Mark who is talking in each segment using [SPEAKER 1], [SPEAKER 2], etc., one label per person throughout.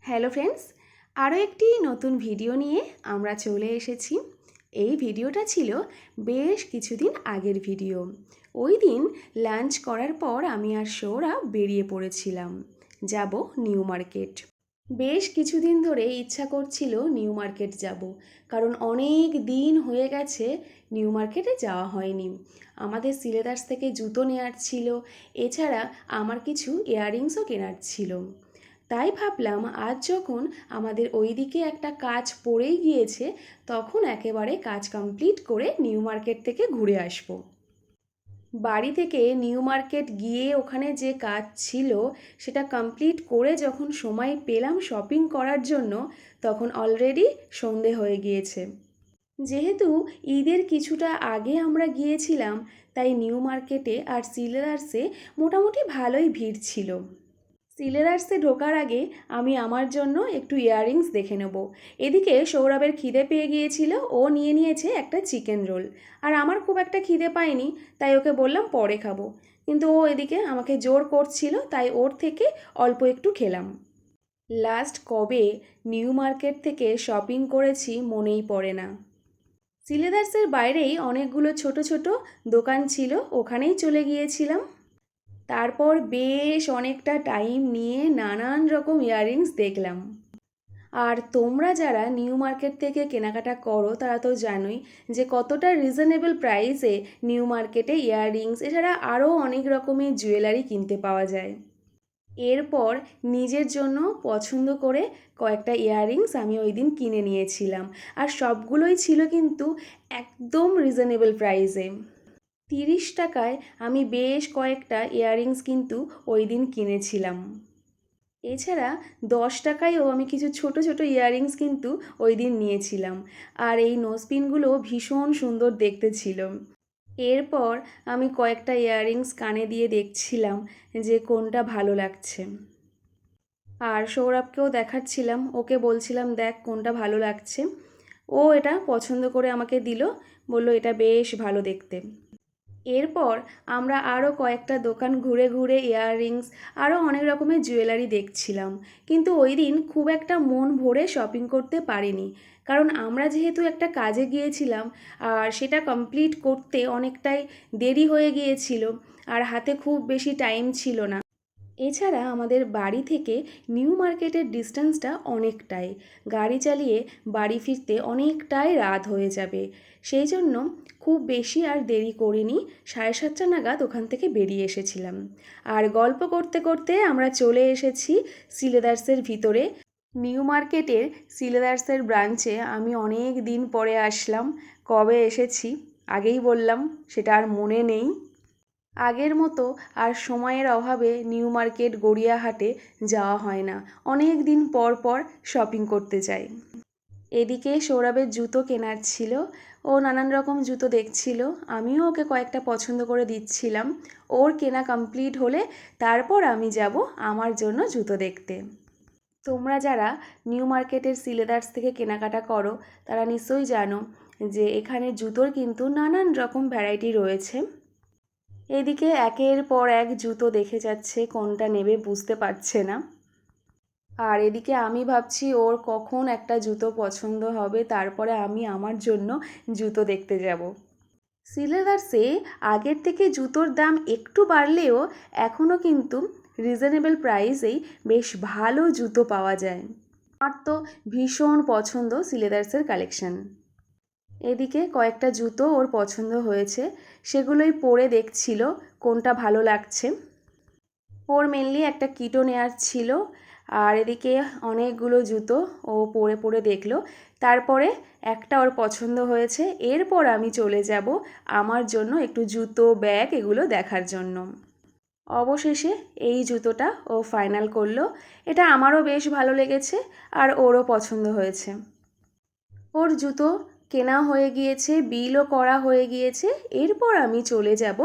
[SPEAKER 1] Hello friends, আরও একটি নতুন ভিডিও নিয়ে আমরা চলে এসেছি। এই ভিডিওটা ছিল বেশ কিছুদিন আগের ভিডিও। ওই দিন লাঞ্চ করার পর আমি আর সৌরভ বেরিয়ে পড়েছিলাম, যাব নিউ মার্কেট। বেশ কিছুদিন ধরে ইচ্ছা করছিল নিউ মার্কেট যাব, কারণ অনেক দিন হয়ে গেছে নিউ মার্কেটে যাওয়া হয়নি। আমাদের সিলেদার্স থেকে জুতো নেওয়ার ছিল, এছাড়া আমার কিছু ইয়াররিংসও কেনার ছিল। তাই ভাবলাম আজ যখন আমাদের ওইদিকে একটা কাজ পড়েই গিয়েছে, তখন একেবারে কাজ কমপ্লিট করে নিউ মার্কেট থেকে ঘুরে আসব। বাড়ি থেকে নিউ মার্কেট গিয়ে ওখানে যে কাজ ছিল সেটা কমপ্লিট করে যখন সময় পেলাম শপিং করার জন্য, তখন অলরেডি সন্ধে হয়ে গিয়েছে। যেহেতু ঈদের কিছুটা আগে আমরা গিয়েছিলাম, তাই নিউ মার্কেটে আর সিলেদার্সে মোটামুটি ভালোই ভিড় ছিল। সিলেদার্সে ঢোকার আগে আমি আমার জন্য একটু ইয়াররিংস দেখে নেব। এদিকে সৌরভের খিদে পেয়ে গিয়েছিল, ও নিয়ে নিয়েছে একটা চিকেন রোল। আর আমার খুব একটা খিদে পায়নি, তাই ওকে বললাম পরে খাবো। কিন্তু ও এদিকে আমাকে জোর করছিল, তাই ওর থেকে অল্প একটু খেলাম। লাস্ট কবে নিউ মার্কেট থেকে শপিং করেছি মনেই পড়ে না। সিলেদার্সের বাইরেই অনেকগুলো ছোট ছোট দোকান ছিল, ওখানেই চলে গিয়েছিলাম। তারপর বেশ অনেকটা টাইম নিয়ে নানান রকম ইয়াররিংস দেখলাম। আর তোমরা যারা নিউ মার্কেট থেকে কেনাকাটা করো তারা তো জানোই যে কতটা রিজনেবল প্রাইসে নিউ মার্কেটে ইয়াররিংস এছাড়া আরও অনেক রকমের জুয়েলারি কিনতে পাওয়া যায়। এরপর নিজের জন্য পছন্দ করে কয়েকটা ইয়াররিংস আমি ওই দিন কিনে নিয়েছিলাম, আর সবগুলোই ছিল কিন্তু একদম রিজনেবল প্রাইসে। 30 টাকায় আমি বেশ কয়েকটা ইয়াররিংস কিন্তু ওই দিন কিনেছিলাম। এছাড়া 10 টাকায়ও আমি কিছু ছোট ছোট ইয়াররিংস কিন্তু ওই দিন নিয়েছিলাম। আর এই নোজপিনগুলো ভীষণ সুন্দর দেখতে ছিল। এরপর আমি কয়েকটা ইয়াররিংস কানে দিয়ে দেখছিলাম যে কোনটা ভালো লাগছে। আর সৌরভকেও দেখাচ্ছিলাম, ওকে বলছিলাম দেখ কোনটা ভালো লাগছে। ও এটা পছন্দ করে আমাকে দিল, বলল এটা বেশ ভালো দেখতে। এরপর আমরা আরও কয়েকটা দোকান ঘুরে ঘুরে ইয়াররিংস আরও অনেক রকমের জুয়েলারি দেখছিলাম, কিন্তু ওই দিন খুব একটা মন ভরে শপিং করতে পারিনি, কারণ আমরা যেহেতু একটা কাজে গিয়েছিলাম আর সেটা কমপ্লিট করতে অনেকটাই দেরি হয়ে গিয়েছিল, আর হাতে খুব বেশি টাইম ছিল না। এছাড়া আমাদের বাড়ি থেকে নিউ মার্কেটের ডিস্টেন্সটা অনেকটাই, গাড়ি চালিয়ে বাড়ি ফিরতে অনেকটাই রাত হয়ে যাবে। সেই জন্য খুব বেশি আর দেরি করিনি, 7:30 নাগাদ ওখান থেকে বেরিয়ে এসেছিলাম। আর গল্প করতে করতে আমরা চলে এসেছি সিলেদার্সের ভিতরে। নিউ মার্কেটের সিলেদার্সের ব্রাঞ্চে আমি অনেক দিন পরে আসলাম। কবে এসেছি আগেই বললাম, সেটা আর মনে নেই। আগের মতো আর সময়ের অভাবে নিউ মার্কেট গড়িয়াহাটে যাওয়া হয় না, অনেক দিন পর পর শপিং করতে যাই। এদিকে সৌরভের জুতো কেনার ছিল, ও নানান রকম জুতো দেখছিল, আমিও ওকে কয়েকটা পছন্দ করে দিচ্ছিলাম। ওর কেনা কমপ্লিট হলে তারপর আমি যাব আমার জন্য জুতো দেখতে। তোমরা যারা নিউ মার্কেটের সিলেদার্স থেকে কেনাকাটা করো তারা নিশ্চয়ই জানো যে এখানে জুতোর কিন্তু নানান রকম ভ্যারাইটি রয়েছে। এদিকে একের পর এক জুতো দেখে যাচ্ছে, কোনটা নেবে বুঝতে পারছে না। আর এদিকে আমি ভাবছি ওর কখন একটা জুতো পছন্দ হবে, তারপরে আমি আমার জন্য জুতো দেখতে যাব। সিলেদার্সে আগের থেকে জুতোর দাম একটু বাড়লেও এখনও কিন্তু রিজনেবল প্রাইসেই বেশ ভালো জুতো পাওয়া যায়। আমার তো ভীষণ পছন্দ সিলেদার্সের কালেকশন। এদিকে কয়েকটা জুতো ওর পছন্দ হয়েছে, সেগুলোই পরে দেখছিল কোনটা ভালো লাগছে। ওর মেনলি একটা কিটো নেয়ার ছিল, আর এদিকে অনেকগুলো জুতো ও পরে পরে দেখলো। তারপরে একটা ওর পছন্দ হয়েছে, এরপর আমি চলে যাব আমার জন্য একটু জুতো ব্যাগ এগুলো দেখার জন্য। অবশেষে এই জুতোটা ও ফাইনাল করলো। এটা আমারও বেশ ভালো লেগেছে আর ওরও পছন্দ হয়েছে। ওর জুতো কেনা হয়ে গিয়েছে, বিলও করা হয়ে গিয়েছে। এরপর আমি চলে যাব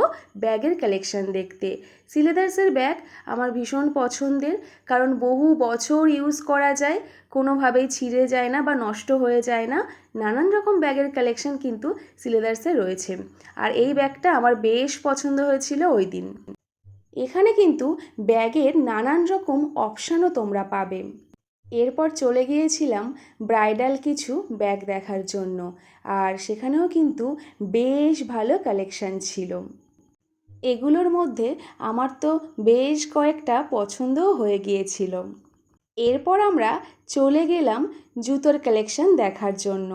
[SPEAKER 1] ব্যাগের কালেকশন দেখতে। সিলেদার্সের ব্যাগ আমার ভীষণ পছন্দের, কারণ বহু বছর ইউজ করা যায়, কোনোভাবেই ছিঁড়ে যায় না বা নষ্ট হয়ে যায় না। নানান রকম ব্যাগের কালেকশন কিন্তু সিলেদার্সে রয়েছে, আর এই ব্যাগটা আমার বেশ পছন্দ হয়েছিল ওই দিন। এখানে কিন্তু ব্যাগের নানান রকম অপশানও তোমরা পাবে। এরপর চলে গিয়েছিলাম ব্রাইডাল কিছু ব্যাগ দেখার জন্য, আর সেখানেও কিন্তু বেশ ভালো কালেকশান ছিল। এগুলোর মধ্যে আমার তো বেশ কয়েকটা পছন্দও হয়ে গিয়েছিল। এরপর আমরা চলে গেলাম জুতোর কালেকশান দেখার জন্য।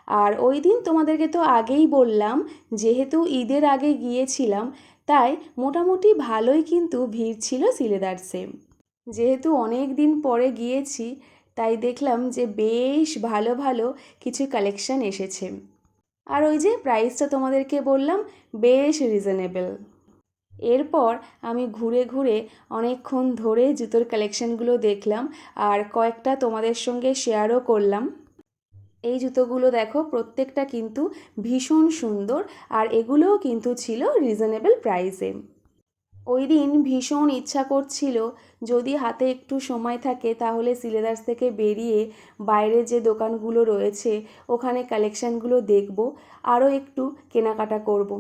[SPEAKER 1] আর ওই দিন তোমাদেরকে তো আগেই বললাম, যেহেতু ঈদের আগে গিয়েছিলাম তাই মোটামুটি ভালোই কিন্তু ভিড় ছিল সিলেদার্সে। যেহেতু অনেক দিন পরে গিয়েছি তাই দেখলাম যে বেশ ভালো ভালো কিছু কালেকশান এসেছে। আর ওই যে প্রাইসটা তোমাদেরকে বললাম, বেশ রিজনেবল। এরপর আমি ঘুরে ঘুরে অনেকক্ষণ ধরে জুতোর কালেকশানগুলো দেখলাম আর কয়েকটা তোমাদের সঙ্গে শেয়ারও করলাম। এই জুতোগুলো দেখো, প্রত্যেকটা কিন্তু ভীষণ সুন্দর, আর এগুলোও কিন্তু ছিল রিজনেবল প্রাইসে। ওই দিন ভীষণ ইচ্ছা করছিল যদি হাতে একটু সময় থাকে তাহলে সিলেদার্স থেকে বেরিয়ে বাইরে যে দোকানগুলো রয়েছে ওখানে কালেকশানগুলো দেখব, আরও একটু কেনাকাটা করব।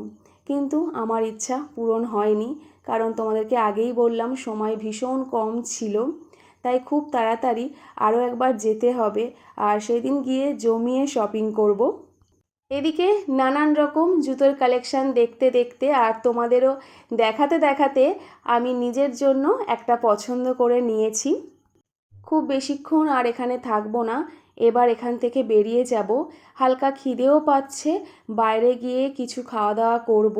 [SPEAKER 1] কিন্তু আমার ইচ্ছা পূরণ হয়নি, কারণ তোমাদেরকে আগেই বললাম সময় ভীষণ কম ছিল। তাই খুব তাড়াতাড়ি আরও একবার যেতে হবে, আর সেদিন গিয়ে জমিয়ে শপিং করব। এদিকে নানান রকম জুতোর কালেকশান দেখতে দেখতে আর তোমাদেরও দেখাতে দেখাতে আমি নিজের জন্য একটা পছন্দ করে নিয়েছি। খুব বেশিক্ষণ আর এখানে থাকবো না, এবার এখান থেকে বেরিয়ে যাব। হালকা খিদেও পাচ্ছে, বাইরে গিয়ে কিছু খাওয়া দাওয়া করব,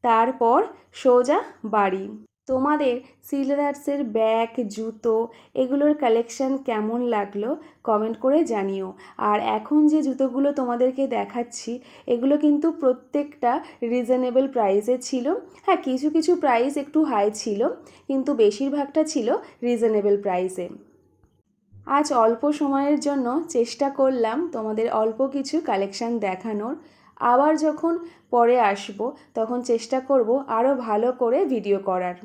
[SPEAKER 1] তারপর সোজা বাড়ি। তোমাদের সিলেদার্সের ব্যাগ, জুতো এগুলোর কালেকশান কেমন লাগলো কমেন্ট করে জানিও। আর এখন যে জুতোগুলো তোমাদেরকে দেখাচ্ছি এগুলো কিন্তু প্রত্যেকটা রিজনেবল প্রাইসে ছিল। হ্যাঁ, কিছু কিছু প্রাইস একটু হাই ছিল, কিন্তু বেশিরভাগটা ছিল রিজনেবল প্রাইসে। আজ অল্প সময়ের জন্য চেষ্টা করলাম তোমাদের অল্প কিছু কালেকশান দেখানোর। আবার যখন পরে আসবো তখন চেষ্টা করব আরও ভালো করে ভিডিও করার।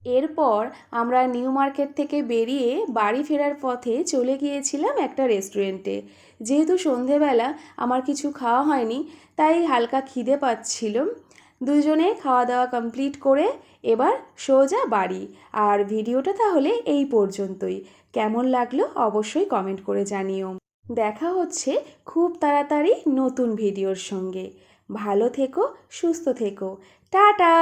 [SPEAKER 1] এরপর আমরা নিউ মার্কেট থেকে বেরিয়ে বাড়ি ফেরার পথে চলে গিয়েছিলাম একটা রেস্টুরেন্টে। যেহেতু সন্ধেবেলা আমার কিছু খাওয়া হয়নি তাই হালকা খিদে পাচ্ছিল। দুজনে খাওয়া দাওয়া কমপ্লিট করে এবার সোজা বাড়ি। আর ভিডিওটা তাহলে এই পর্যন্তই। কেমন লাগলো অবশ্যই কমেন্ট করে জানিও। দেখা হচ্ছে খুব তাড়াতাড়ি নতুন ভিডিওর সঙ্গে। ভালো থেকো, সুস্থ থেকো। টাটা।